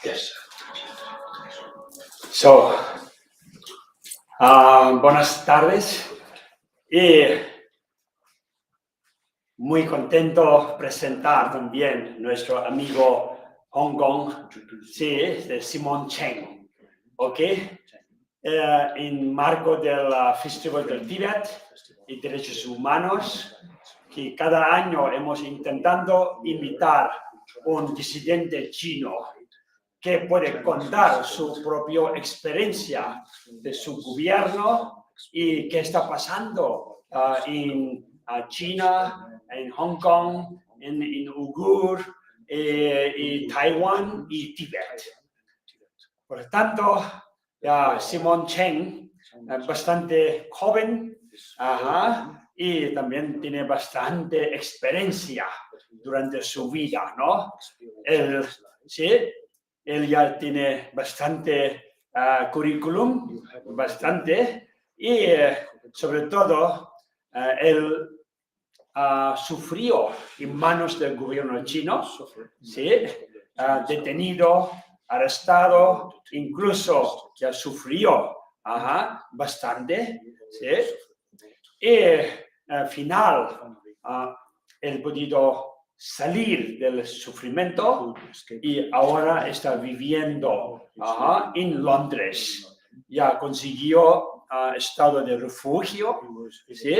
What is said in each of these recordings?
Yes. Buenas tardes y muy contento presentar también nuestro amigo Hong Kong, sí, de Simon Cheng, ¿ok? En marco del Festival del Tíbet y Derechos Humanos, que cada año hemos intentado invitar un disidente chino que puede contar su propia experiencia de su gobierno y qué está pasando en China, en Hong Kong, en Uyghur, y Taiwán y Tíbet. Por lo tanto, Simon Cheng es bastante joven y también tiene bastante experiencia durante su vida, ¿no? Él ya tiene bastante currículum, y sobre todo él sufrió en manos del gobierno chino, ¿sí? Detenido, arrestado, incluso ya sufrió bastante, ¿sí? Y al final él ha podido salir del sufrimiento y ahora está viviendo en Londres. Ya consiguió estado de refugio, ¿sí?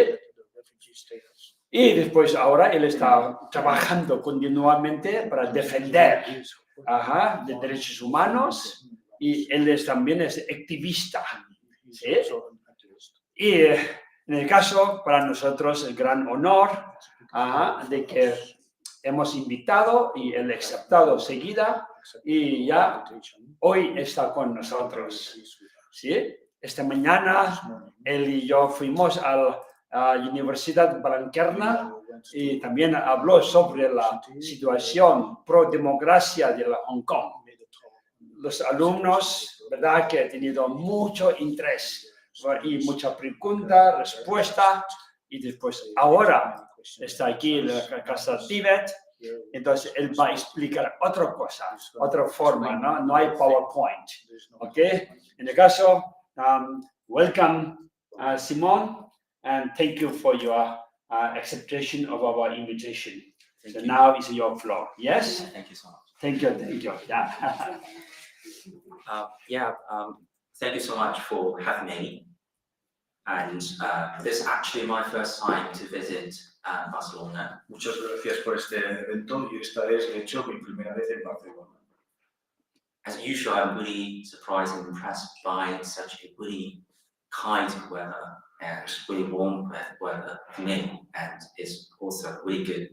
Y después ahora él está trabajando continuamente para defender de derechos humanos y él también es activista, ¿sí? Y en el caso, para nosotros, el gran honor de que hemos invitado y él ha aceptado seguida y ya hoy está con nosotros, ¿sí? Esta mañana él y yo fuimos a la Universidad Blanquerna y también habló sobre la situación prodemocracia de Hong Kong. Los alumnos, ¿verdad?, que han tenido mucho interés y mucha pregunta, respuesta, y después ahora está aquí en la Casa del Tíbet, entonces él va a explicar otra cosa, otra forma, ¿no? No hay PowerPoint, ¿ok? En el caso, welcome Simon, and thank you for your acceptation of our invitation. So now is your floor, yes? Thank you so much. Thank you, yeah. Thank you so much for having me. And this is actually my first time to visit Barcelona. Muchas gracias por este evento y esta es, de hecho, mi primera vez en Barcelona. As usual, I'm really surprised and impressed by such a really kind weather and really warm weather for me, and it's also really good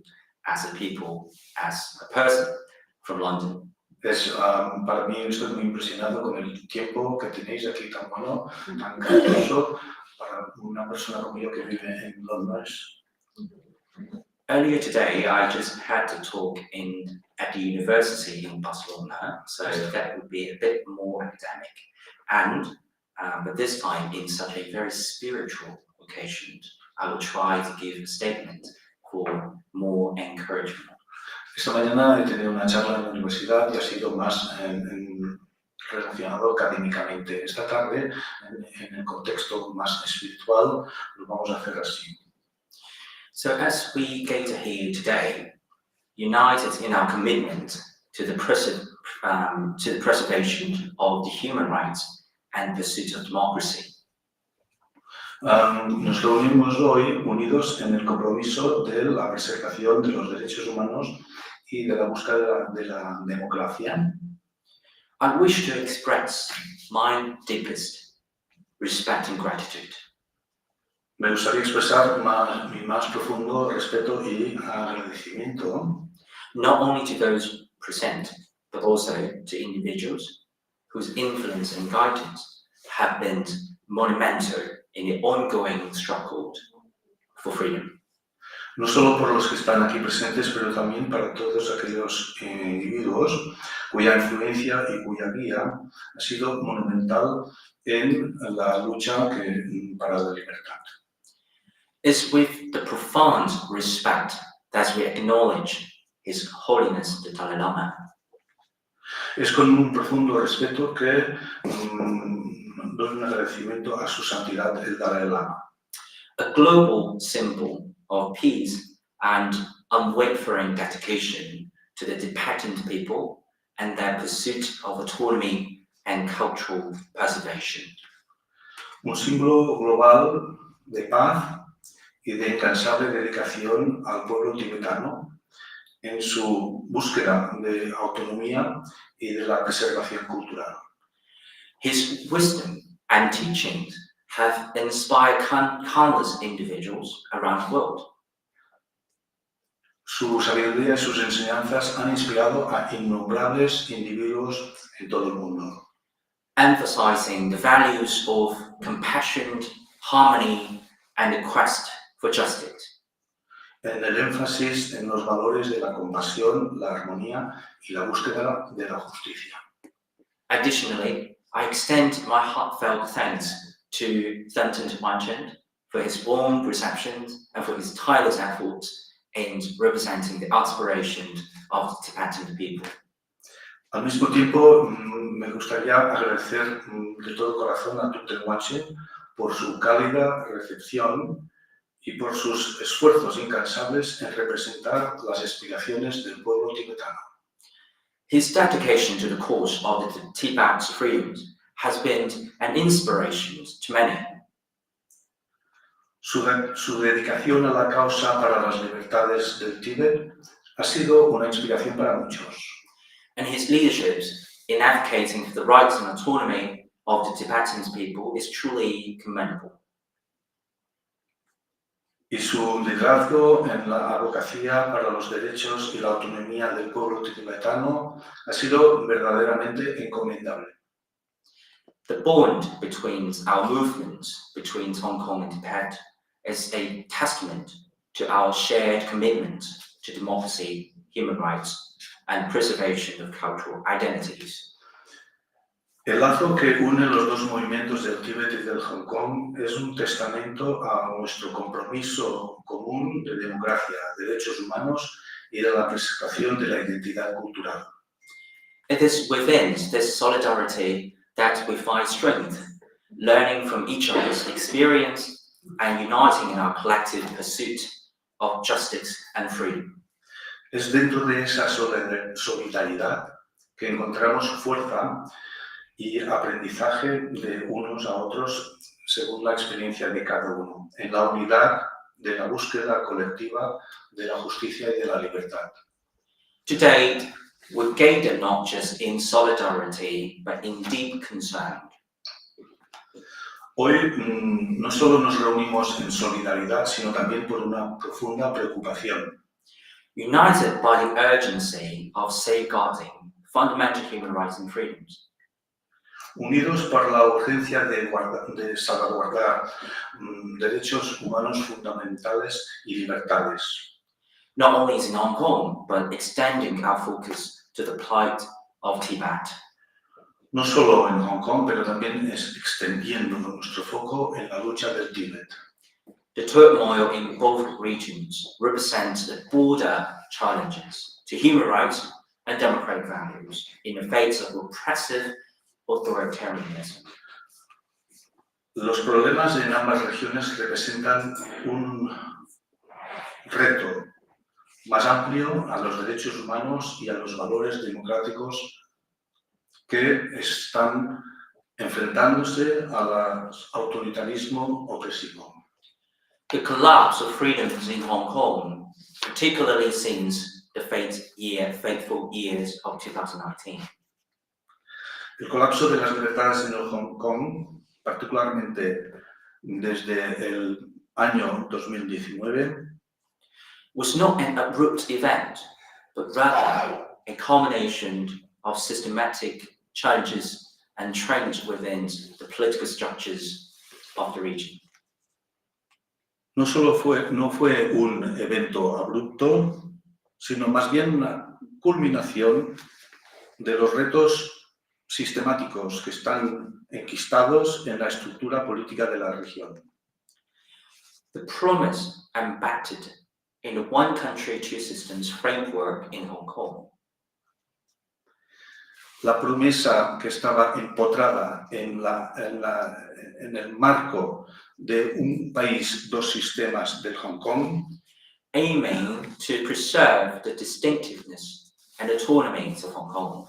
as a people, as a person from London. Para mí estoy muy impresionado con el tiempo que tenéis aquí tan bueno, tan caluroso para una persona como yo que vive en Londres. Earlier today, I just had to talk at the university in Barcelona, so that would be a bit more academic. And but this time, in such a very spiritual occasion, I will try to give a statement for more encouragement. Esta mañana he tenido una charla en la universidad y ha sido más relacionado académicamente. Esta tarde, en el contexto más espiritual, lo vamos a hacer así. So as we gather here today, united in our commitment to the preservation of the human rights and pursuit of democracy, Nos reunimos hoy unidos en el compromiso de la preservación de los derechos humanos y de la búsqueda de la democracia. I wish to express my deepest respect and gratitude Me gustaría expresar mi más profundo respeto y agradecimiento, not only to those present, but also to individuals whose influence and guidance have been monumental in the ongoing struggle for freedom. no solo por los que están aquí presentes, pero también para todos aquellos individuos cuya influencia y cuya guía ha sido monumental en la lucha para la libertad. It's with the profound respect that we acknowledge His Holiness the Dalai Lama. Es con un profundo respeto que doy un agradecimiento a su santidad el Dalai Lama, A global symbol of peace and unwavering dedication to the Tibetan people and their pursuit of autonomy and cultural preservation. un símbolo global de paz y de incansable dedicación al pueblo tibetano en su búsqueda de autonomía y de la preservación cultural. His wisdom and teachings have inspired countless individuals around the world. Su sabiduría y sus enseñanzas han inspirado a innumerables individuos en todo el mundo, emphasizing the values of compassion, harmony, and the quest for justice. en el énfasis en los valores de la compasión, la armonía y la búsqueda de la justicia. Additionally, I extend my heartfelt thanks to Thantun Wanchen for his warm reception and for his tireless efforts in representing the aspirations of the Tibetan people. Al mismo tiempo, me gustaría agradecer de todo corazón a Thantun Wanchen por su cálida recepción y por sus esfuerzos incansables en representar las aspiraciones del pueblo tibetano. His dedication to the cause of the Tibet's freedoms has been an inspiration to many. Su dedicación a la causa para las libertades del Tíbet ha sido una inspiración para muchos. And his leadership in advocating for the rights and autonomy of the Tibetan people is truly commendable. Y su liderazgo en la abogacía para los derechos y la autonomía del pueblo tibetano ha sido verdaderamente encomendable. The bond between our movements between Hong Kong and Tibet is a testament to our shared commitment to democracy, human rights, and preservation of cultural identities. El lazo que une los dos movimientos del Tíbet y del Hong Kong es un testamento a nuestro compromiso común de democracia, derechos humanos y de la preservación de la identidad cultural. It is within this solidarity that we find strength, learning from each other's experience and uniting in our collective pursuit of justice and freedom. Es dentro de esa solidaridad que encontramos fuerza y aprendizaje de unos a otros según la experiencia de cada uno, en la unidad de la búsqueda colectiva de la justicia y de la libertad. To date, we've gathered not just in solidarity, but in deep concern. Hoy no solo nos reunimos en solidaridad, sino también por una profunda preocupación. United by the urgency of safeguarding fundamental human rights and freedoms. Unidos por la urgencia de salvaguardar derechos humanos fundamentales y libertades. Not only in Hong Kong, but extending our focus to the plight of Tibet. No solo en Hong Kong, pero también extendiendo nuestro foco en la lucha del Tíbet. The turmoil in both regions represents the broader challenges. to human rights and democratic values in the face of repressive authoritarianism. Los problemas en ambas regiones representan un reto más amplio a los derechos humanos y a los valores democráticos que están enfrentándose al autoritarismo opresivo. The collapse of freedoms in Hong Kong, particularly since the fateful years of 2019. El colapso de las libertades en Hong Kong, particularmente desde el año 2019, was not an abrupt event, but rather a culmination of systematic challenges and trends within the political structures of the region. no fue un evento abrupto, sino más bien una culminación de los retos sistemáticos que están enquistados en la estructura política de la región. The promise embedded in the one country, two systems framework in Hong Kong La promesa que estaba empotrada en el marco de un país, dos sistemas del Hong Kong, aiming to preserve the distinctiveness and autonomy of Hong Kong,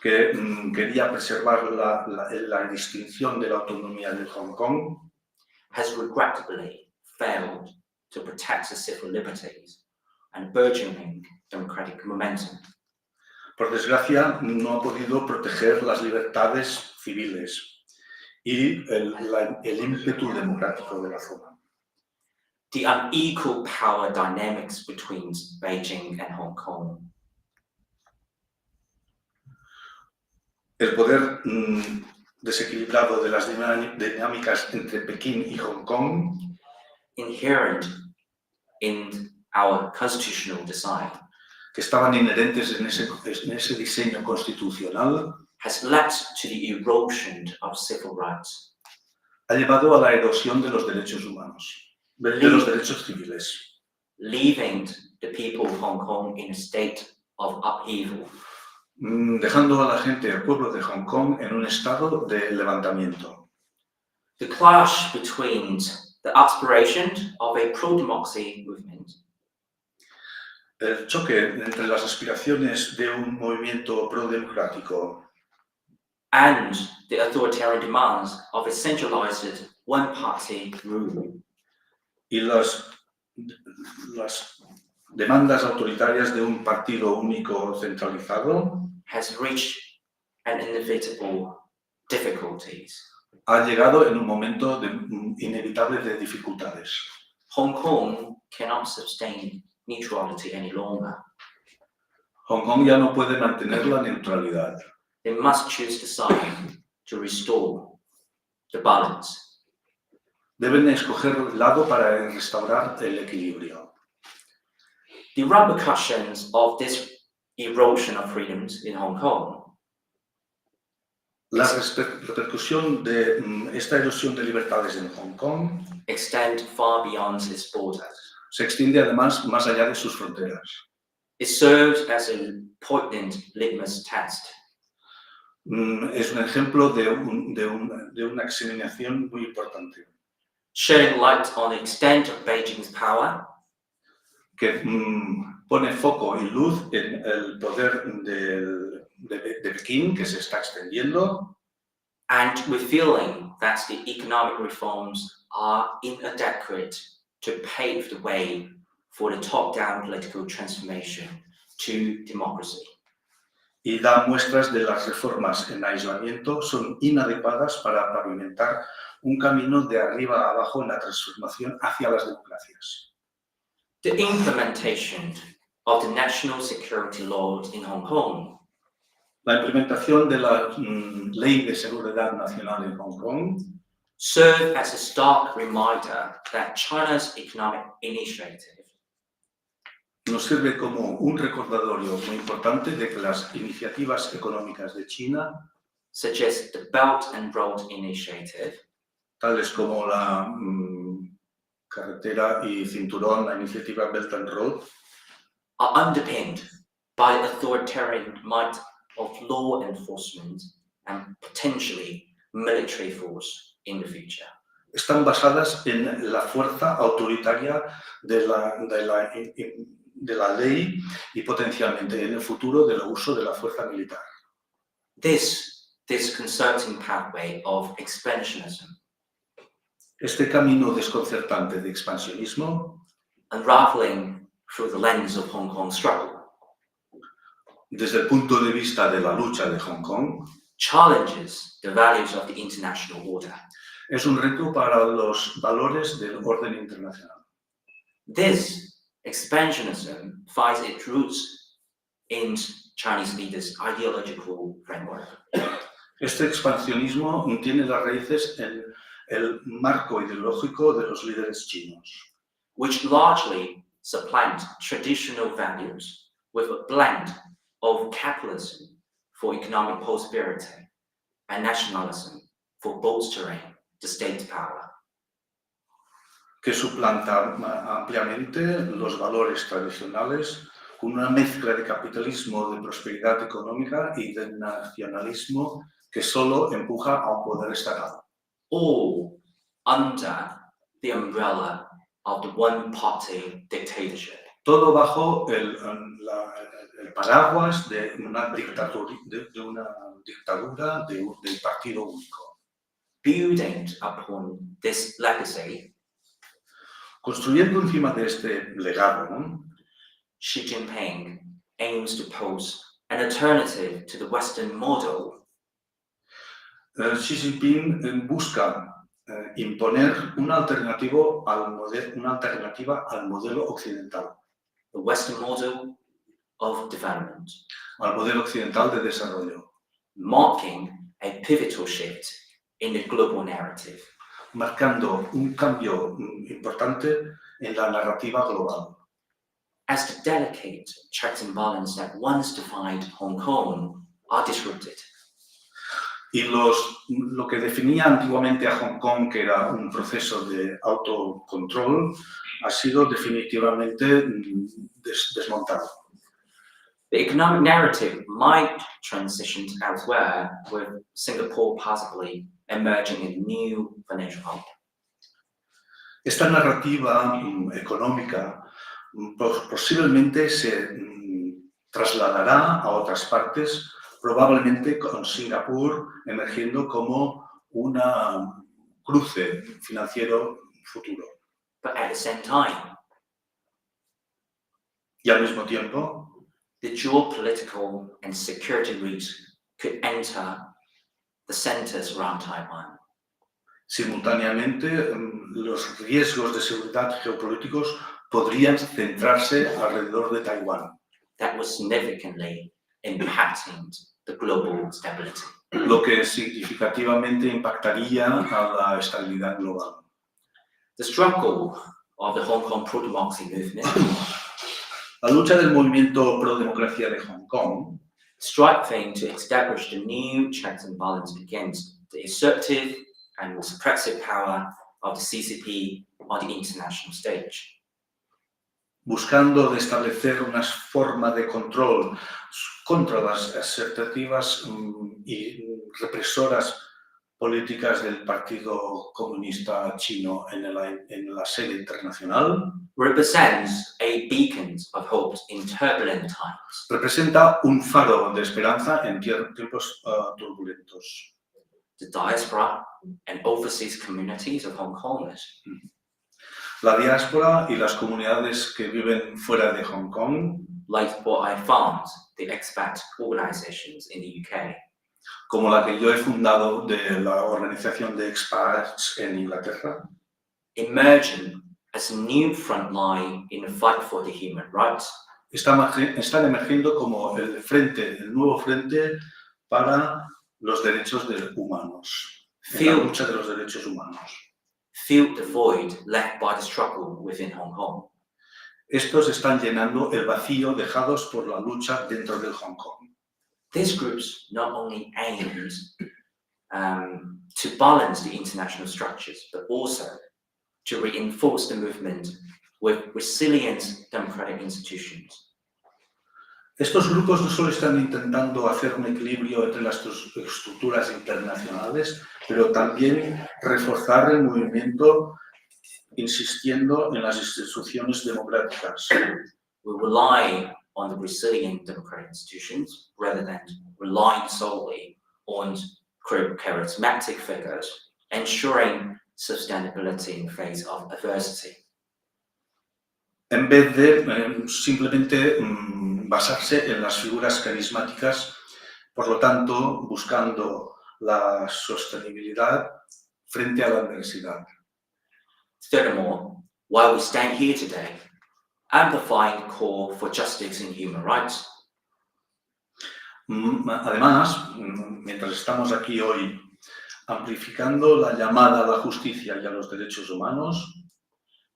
que quería preservar la distinción de la autonomía del Hong Kong, has regrettably failed to protect the civil liberties and burgeoning democratic momentum. por desgracia, no ha podido proteger las libertades civiles y el ímpetu democrático de la zona. The unequal power dynamics between Beijing and Hong Kong, El poder desequilibrado de las dinámicas entre Pekín y Hong Kong, inherent in our constitutional design, que estaban inherentes en ese diseño constitucional, has led to the erosion of civil rights, ha llevado a la erosión de los derechos humanos, de los derechos civiles, leaving the people of Hong Kong in a state of upheaval. Dejando a la gente, al pueblo de Hong Kong, en un estado de levantamiento. The clash between the aspiration of a pro-democracy movement El choque entre las aspiraciones de un movimiento prodemocrático and the authoritarian demands of a centralized one-party rule y las demandas autoritarias de un partido único centralizado has reached an inevitable difficulties. ha llegado en un momento inevitable de dificultades. Hong Kong cannot sustain neutrality any longer. Hong Kong ya no puede mantener la neutralidad. They must choose the side to restore the balance. Deben escoger un lado para restaurar el equilibrio. The repercussions of this erosion of freedoms in Hong Kong La repercusión de esta erosión de libertades en Hong Kong extend far beyond its borders. se extiende además más allá de sus fronteras. It serves as an important litmus test Es un ejemplo de una examinación muy importante shedding light on the extent of Beijing's power que pone foco y luz en el poder de Pekín que se está extendiendo and revealing that the economic reforms are inadequate to pave the way for the top-down political transformation to democracy. y da muestras de las reformas en aislamiento son inadecuadas para pavimentar un camino de arriba a abajo en la transformación hacia las democracias. The implementation of the national security laws in Hong Kong La implementación de la Ley de Seguridad Nacional en Hong Kong serve as a stark reminder that China's economic initiative nos sirve como un recordatorio muy importante de que las iniciativas económicas de China, such as the Belt and Road Initiative, tales como la carretera y cinturón, la iniciativa Belt and Road, are underpinned by the authoritarian might of law enforcement and potentially military force in the future. Están basadas en la fuerza autoritaria de la ley y potencialmente en el futuro del uso de la fuerza militar. This disconcerting pathway of expansionism, Este camino desconcertante de expansionismo, unraveling through the lens of Hong Kong struggle, desde el punto de vista de la lucha de Hong Kong, challenges the values of the international order. es un reto para los valores del orden internacional. This expansionism finds its roots in Chinese leaders' ideological framework. Este expansionismo tiene las raíces en el marco ideológico de los líderes chinos, which largely supplant traditional values with a blend of capitalism for economic prosperity and nationalism for bolstering the state power. que suplanta ampliamente los valores tradicionales con una mezcla de capitalismo, de prosperidad económica y de nacionalismo que solo empuja a un poder estatal. All under the umbrella of the one-party dictatorship. Todo bajo el paraguas de una dictadura, del partido único. Building upon this legacy, Construyendo encima de este legado, ¿no? Xi Jinping aims to pose an alternative to the Western model. Xi Jinping busca imponer una alternativa al modelo occidental, The Western model of development, al modelo occidental de desarrollo, marking a pivotal shift in the global narrative. marcando un cambio importante en la narrativa global. As the delicate checks and balances that once defined Hong Kong are disrupted. Y lo que definía antiguamente a Hong Kong, que era un proceso de autocontrol, ha sido definitivamente desmontado. The economic narrative might transition elsewhere, with Singapore possibly emerging a new financial hub. Esta narrativa económica posiblemente se trasladará a otras partes, probablemente con Singapur emergiendo como un cruce financiero futuro. But at the same time, Y al mismo tiempo, the geopolitical and security risks could enter the centers around Taiwan. simultáneamente, los riesgos de seguridad geopolíticos podrían centrarse alrededor de Taiwán, That was significantly impacting the global stability. lo que significativamente impactaría a la estabilidad global. The struggle of the Hong Kong pro-democracy movement, La lucha del movimiento pro-democracia de Hong Kong, striving to establish the new checks and balances against the assertive and suppressive power of the CCP on the international stage. buscando de establecer una forma de control contra las asertivas y represoras políticas del Partido Comunista Chino en la sede internacional, Represents a beacon of hope in turbulent times. representa un faro de esperanza en tiempos turbulentos. The diaspora and overseas communities of Hong Kongers La diáspora y las comunidades que viven fuera de Hong Kong, like what I found the expat organizations in the UK, como la que yo he fundado de la Organización de Expats en Inglaterra, emerging as a new front line in the fight for the human rights, están emergiendo como el nuevo frente para los derechos humanos, en la lucha de los derechos humanos. fill the void left by the struggle within Hong Kong. Estos están llenando el vacío dejados por la lucha dentro del Hong Kong. These groups not only aims to balance the international structures, but also to reinforce the movement with resilient democratic institutions Estos grupos no solo están intentando hacer un equilibrio entre las estructuras internacionales, pero también reforzar el movimiento insistiendo en las instituciones democráticas. We rely on the resilient democratic institutions rather than relying solely on charismatic figures, ensuring sustainability in face of adversity. En vez de simplemente basarse en las figuras carismáticas, por lo tanto, buscando la sostenibilidad frente a la adversidad. Furthermore, while we stand here today, amplifying the call for justice and human rights, además, mientras estamos aquí hoy, amplificando la llamada a la justicia y a los derechos humanos,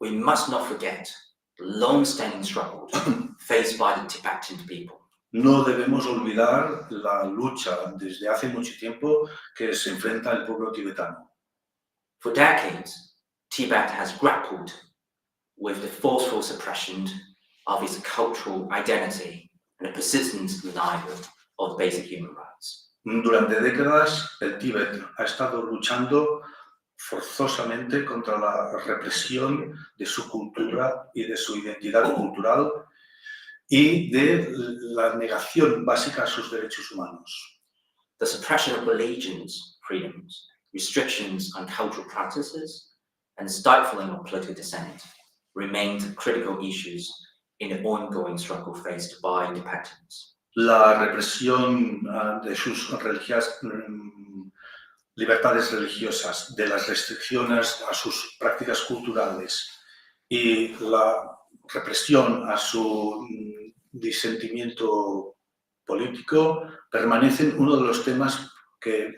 we must not forget the long-standing struggles faced by the Tibetan people. no debemos olvidar la lucha desde hace mucho tiempo que se enfrenta el pueblo tibetano. For decades, Tibet has grappled with the forceful suppression of its cultural identity and the persistent denial of basic human rights. Durante décadas, el Tíbet ha estado luchando forzosamente contra la represión de su cultura y de su identidad cultural y de la negación básica a sus derechos humanos. The suppression of religions, freedoms, restrictions on cultural practices, and stifling of political dissent remain critical issues in the ongoing struggle faced by Tibetans. La represión de sus libertades religiosas, de las restricciones a sus prácticas culturales y la represión a su disentimiento político permanecen uno de los temas que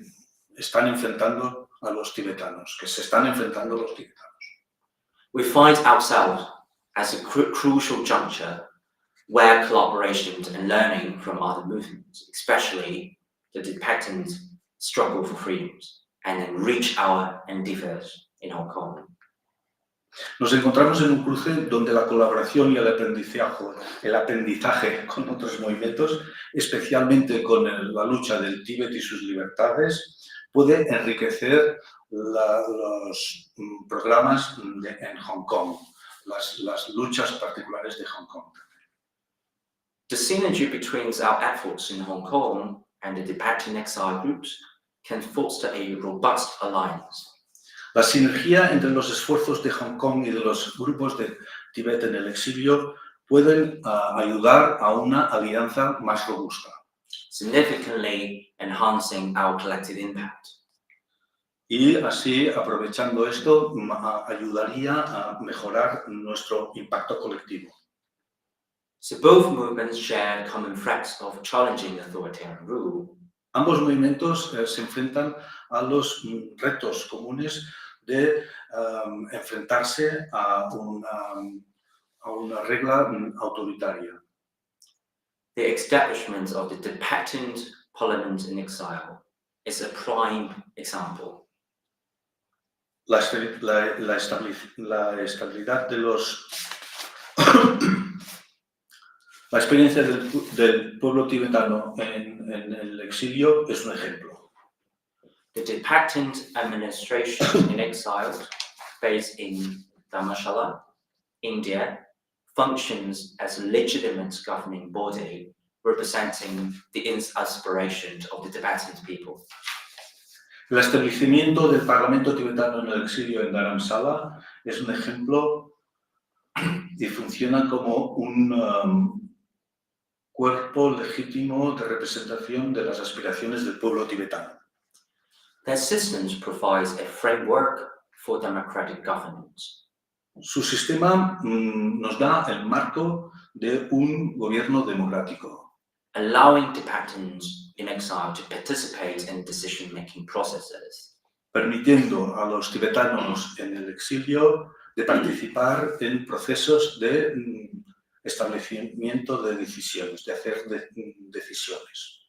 están enfrentando a los tibetanos, que se están enfrentando los tibetanos. We find ourselves as a crucial juncture where collaboration and learning from other movements, especially the Tibetan struggle for freedoms, and enrich our endeavors in Hong Kong. Nos encontramos en un cruce donde la colaboración y el aprendizaje con otros movimientos, especialmente con la lucha del Tíbet y sus libertades, puede enriquecer los programas en Hong Kong, las luchas particulares de Hong Kong. The synergy between our efforts in Hong Kong and the Tibetan exile groups can foster a robust alliance. La sinergia entre los esfuerzos de Hong Kong y de los grupos de Tíbet en el exilio pueden ayudar a una alianza más robusta. Significantly enhancing our collective impact. Y así, aprovechando esto, ayudaría a mejorar nuestro impacto colectivo. So both movements share common threats of challenging authoritarian rule. Ambos movimientos se enfrentan a los retos comunes de enfrentarse a una regla autoritaria. The establishment of the Tibetan parliament in exile is a prime example. La estabilidad de los... La experiencia del pueblo tibetano en el exilio es un ejemplo. The Tibetan administration in exile, based in Dharamshala, India, functions as a legitimate governing body representing the aspirations of the Tibetan people. El establecimiento del Parlamento tibetano en el exilio en Dharamshala es un ejemplo y funciona como un cuerpo legítimo de representación de las aspiraciones del pueblo tibetano. Their systems provides a framework for democratic governance. Su sistema nos da el marco de un gobierno democrático, allowing Tibetans in exile to participate in decision-making processes. Permitiendo a los tibetanos en el exilio de participar en procesos de establecimiento de decisiones, de hacer decisiones.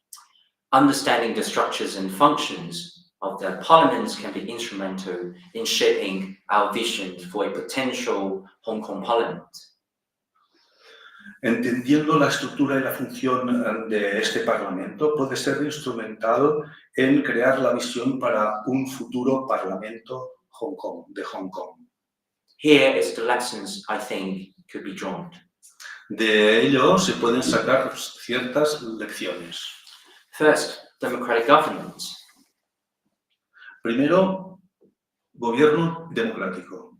Understanding the structures and functions of their parliaments can be instrumental in shaping our vision for a potential Hong Kong parliament. entendiendo la estructura y la función de este Parlamento, puede ser instrumental en crear la visión para un futuro Parlamento de Hong Kong. Here is the lessons I think could be drawn. De ello se pueden sacar ciertas lecciones. First, democratic governance. Primero, gobierno democrático.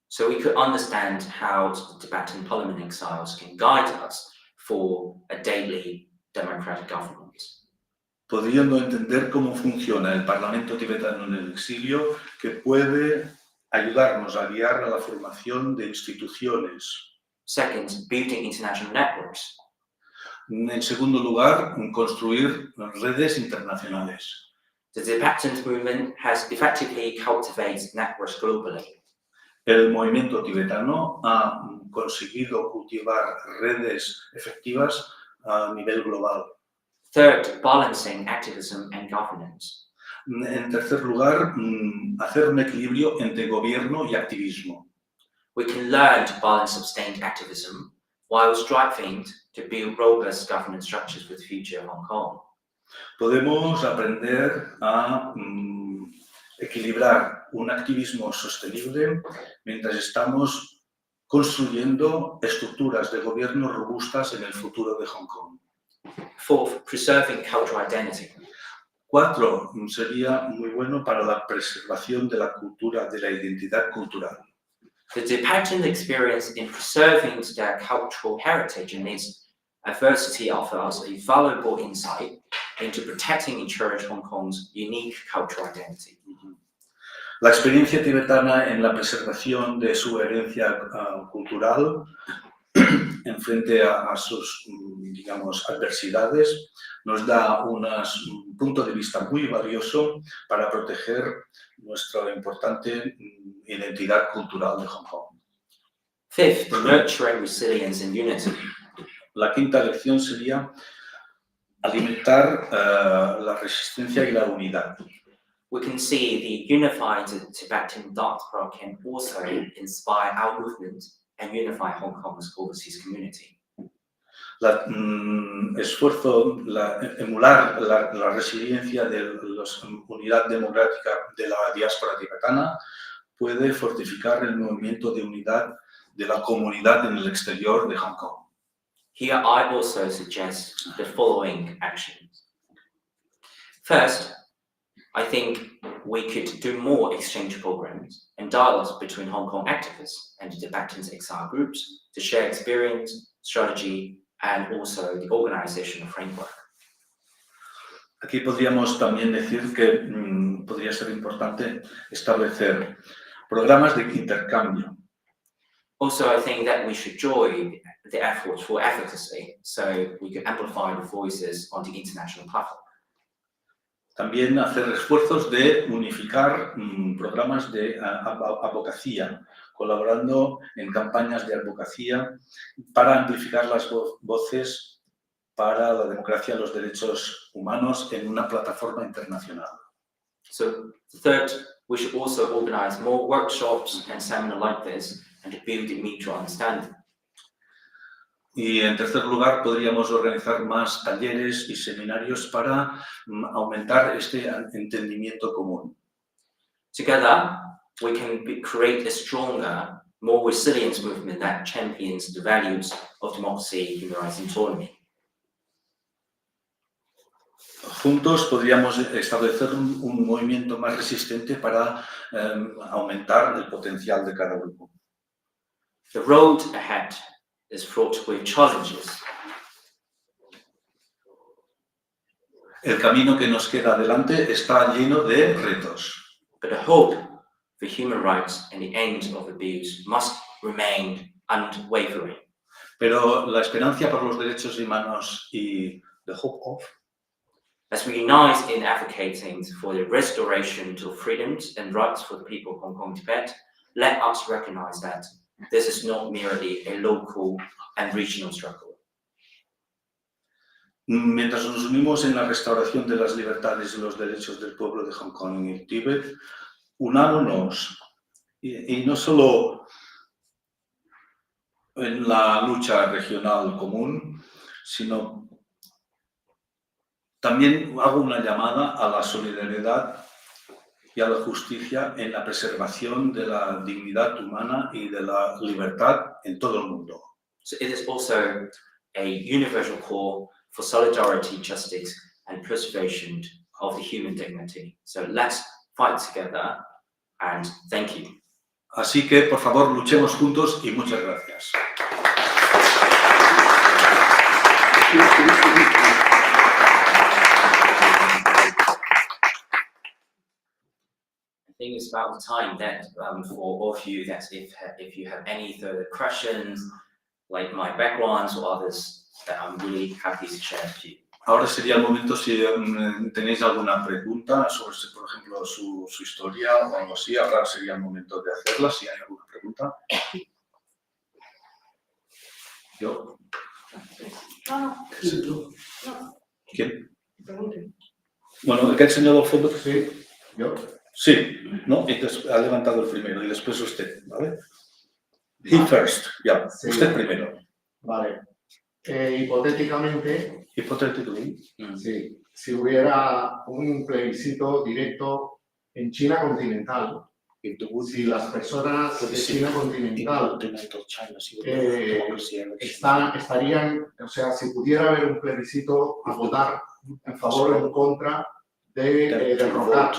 So we could understand how the Tibetan Parliament exiles can guide us for a daily democratic governance. Pudiendo entender cómo funciona el Parlamento tibetano en el exilio, que puede ayudarnos a guiar a la formación de instituciones. Second, building international networks. En segundo lugar, construir redes internacionales. The Tibetan movement has effectively cultivated networks globally. El movimiento tibetano ha conseguido cultivar redes efectivas a nivel global. Third, balancing activism and governance. En tercer lugar, hacer un equilibrio entre gobierno y activismo. We can learn to balance sustained activism while striving to build robust governance structures for the future of Hong Kong. Podemos aprender a equilibrar un activismo sostenible mientras estamos construyendo estructuras de gobierno robustas en el futuro de Hong Kong. Fourth, preserving cultural identity. 4, sería muy bueno para la preservación de la cultura, de la identidad cultural. The Tibetan experience in preserving their cultural heritage and its diversity offers us a valuable insight into protecting and cherishing Hong Kong's unique cultural identity. La experiencia tibetana en la preservación de su herencia cultural en frente a sus, digamos, adversidades, nos da un punto de vista muy valioso para proteger nuestra importante identidad cultural de Hong Kong. Fifth, nurturing resilience and unity. La quinta lección sería alimentar la resistencia y la unidad. We can see the unified Tibetan diaspora can also inspire our movement and unify Hong Kong's overseas community. Emular la resiliencia de la unidad democrática de la diáspora tibetana puede fortificar el movimiento de unidad de la comunidad en el exterior de Hong Kong. Here I also suggest the following actions. First, I think we could do more exchange programs and dialogues between Hong Kong activists and the Tibetan exile groups to share experience, strategy, and also the organizational framework. Aquí podríamos también decir que podría ser importante establecer programas de intercambio. Also, I think that we should join the efforts for advocacy so we can amplify the voices on the international platform. También hacer esfuerzos de unificar programas de advocacia, colaborando en campañas de advocacia para amplificar las voces para la democracia y los derechos humanos en una plataforma internacional. So, third, we should also organize more workshops and seminars like this and to build a mutual understanding. Y en tercer lugar, podríamos organizar más talleres y seminarios para aumentar este entendimiento común. Together, we can create a stronger, more resilient movement that champions the values of democracy, human rights, and autonomy. Juntos podríamos establecer un movimiento más resistente para aumentar el potencial de cada grupo. The road ahead is fraught with challenges. El camino que nos queda adelante está lleno de retos. But the hope for human rights and the end of abuse must remain unwavering. Pero la esperanza por los derechos humanos y the hope of, as we unite in advocating for the restoration to freedoms and rights for the people of Hong Kong, Tibet, let us recognize that this is not merely a local and regional struggle. Mientras nos unimos en la restauración de las libertades y los derechos del pueblo de Hong Kong y el Tíbet, unámonos y no solo en la lucha regional común, sino también hago una llamada a la solidaridad y a la justicia en la preservación de la dignidad humana y de la libertad en todo el mundo. So it is also a universal call for solidarity, justice, and preservation of the human dignity. So let's fight together, and thank you. Así que, por favor, luchemos juntos y muchas gracias. I think it's about time that for all of you that if you have any further questions, like my backgrounds or others, that I'm really happy to share with you. Ahora sería el momento si tenéis alguna pregunta sobre, por ejemplo, su historia o algo así. Ahora sería el momento de hacerla, si hay alguna pregunta. ¿Yo? ¿Quién? Bueno, aquel señor del fondo. Sí. ¿Yo? Sí, ¿no? Entonces, ha levantado el primero y después usted, ¿vale? He first, ya. Sí. Usted primero. Vale. Hipotéticamente, Sí. si hubiera un plebiscito directo en China continental, si las personas de China continental estarían, o sea, si pudiera haber un plebiscito a votar en favor o en contra de derrocar